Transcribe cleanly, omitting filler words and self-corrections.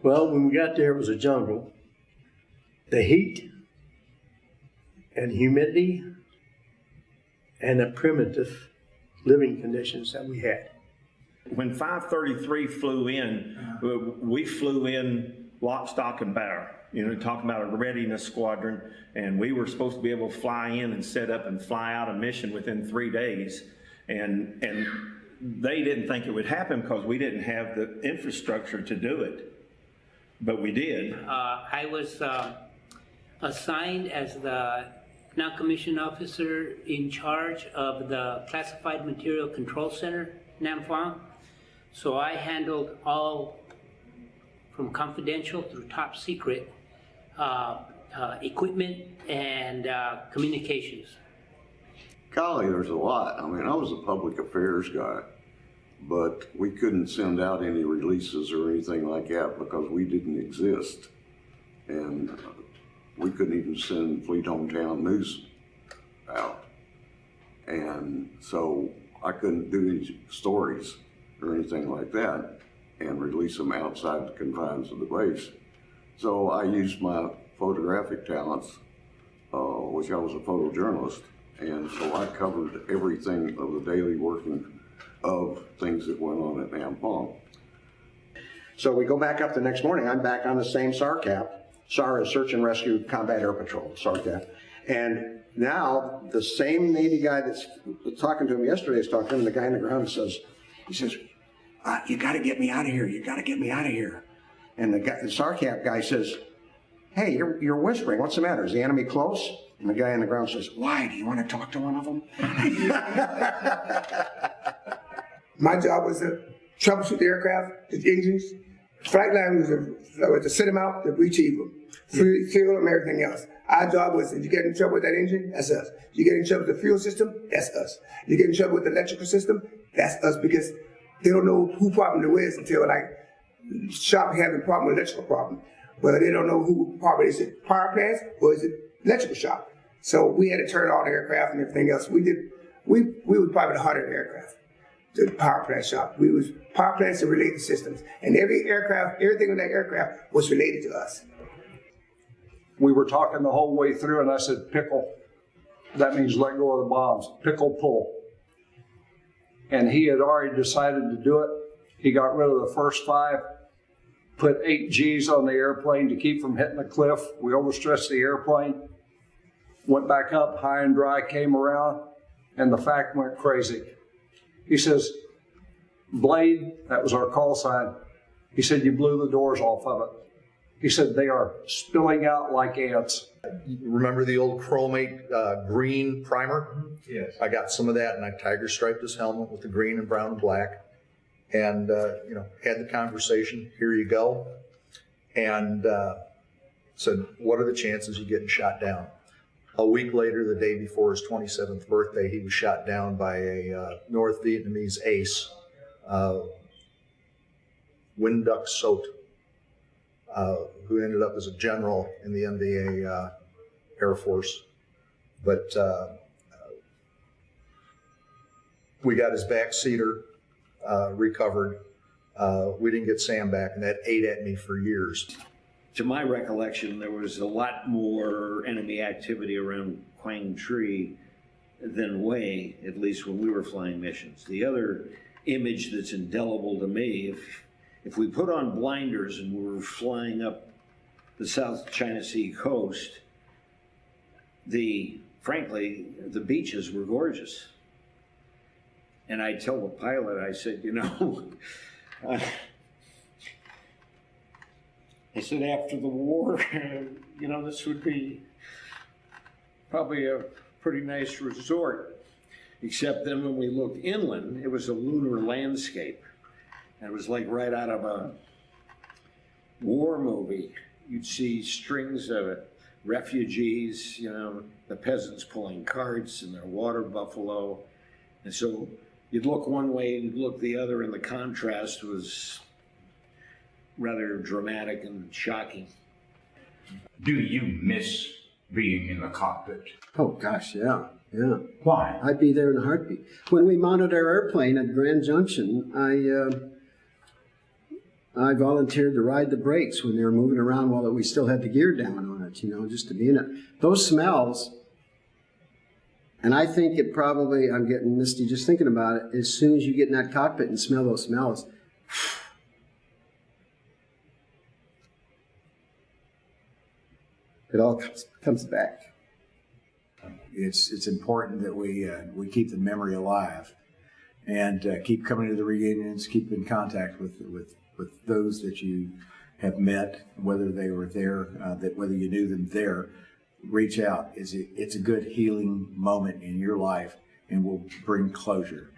Well, when we got there, it was a jungle. The heat and humidity and the primitive living conditions that we had. When 533 flew in, we flew in lock, stock, and barrel. Talking about a readiness squadron, and we were supposed to be able to fly in and set up and fly out a mission within 3 days. And they didn't think it would happen because we didn't have the infrastructure to do it. But we did. I was assigned as the non-commissioned officer in charge of the Classified Material Control Center, Nam Phuong. So I handled all from confidential through top secret equipment and communications. Golly, there's a lot. I mean, I was a public affairs guy, but we couldn't send out any releases or anything like that because we didn't exist. And we couldn't even send Fleet Hometown News out. And so I couldn't do any stories or anything like that and release them outside the confines of the base. So I used my photographic talents, which I was a photojournalist, and so I covered everything of the daily working of things that went on at Nam Phuong. So we go back up the next morning. I'm back on the same SARCAP. SAR is Search and Rescue Combat Air Patrol, SARCAP. And now the same Navy guy that's talking to him yesterday is talking to him, the guy on the ground says, you got to get me out of here. You got to get me out of here. And the SARCAP guy says, hey, you're whispering. What's the matter? Is the enemy close? And the guy on the ground says, why? Do you want to talk to one of them? My job was to troubleshoot the aircraft, the engines. Flight line was to set them out, to retrieve them, fuel them, everything else. Our job was, if you get in trouble with that engine, that's us. You get in trouble with the fuel system, that's us. You get in trouble with the electrical system, that's us, because they don't know who problem there is until like shop having problem with electrical problem. But they don't know who problem is it power plants or is it electrical shop. So we had to turn on the aircraft and everything else. We was probably the 100 aircraft. The power plant shop. We was power plants and related systems. And every aircraft, everything on that aircraft was related to us. We were talking the whole way through and I said, pickle. That means let go of the bombs. Pickle pull. And he had already decided to do it. He got rid of the first 5, put 8 Gs on the airplane to keep from hitting the cliff. We overstressed the airplane, went back up high and dry, came around, and the FAC went crazy. He says, Blade, that was our call sign. He said, you blew the doors off of it. He said, they are spilling out like ants. You remember the old chromate green primer? Yes. I got some of that, and I tiger striped his helmet with the green and brown and black, and had the conversation. Here you go, and said, "What are the chances of getting shot down?" A week later, the day before his 27th birthday, he was shot down by a North Vietnamese ace, Nguyen Duc Sot, who ended up as a general in the NVA Air Force. But we got his back seater recovered. We didn't get Sam back, and that ate at me for years. To my recollection, there was a lot more enemy activity around Quang Tri than Hue, at least when we were flying missions. The other image that's indelible to me, if we put on blinders and we were flying up the South China Sea coast, frankly, the beaches were gorgeous. And I tell the pilot, I said, I said, after the war, this would be probably a pretty nice resort. Except then when we looked inland, it was a lunar landscape. And it was like right out of a war movie. You'd see strings of refugees, the peasants pulling carts and their water buffalo. And so you'd look one way and you'd look the other, and the contrast was rather dramatic and shocking. Do you miss being in the cockpit? Oh gosh, yeah. Why? I'd be there in a heartbeat. When we mounted our airplane at Grand Junction, I volunteered to ride the brakes when they were moving around while we still had the gear down on it, you know, just to be in it. Those smells, and I think it probably, I'm getting misty just thinking about it, as soon as you get in that cockpit and smell those smells, it all comes back. It's important that we keep the memory alive and keep coming to the reunions, keep in contact with those that you have met, whether they were there, whether you knew them there. Reach out. It's a good healing moment in your life and will bring closure.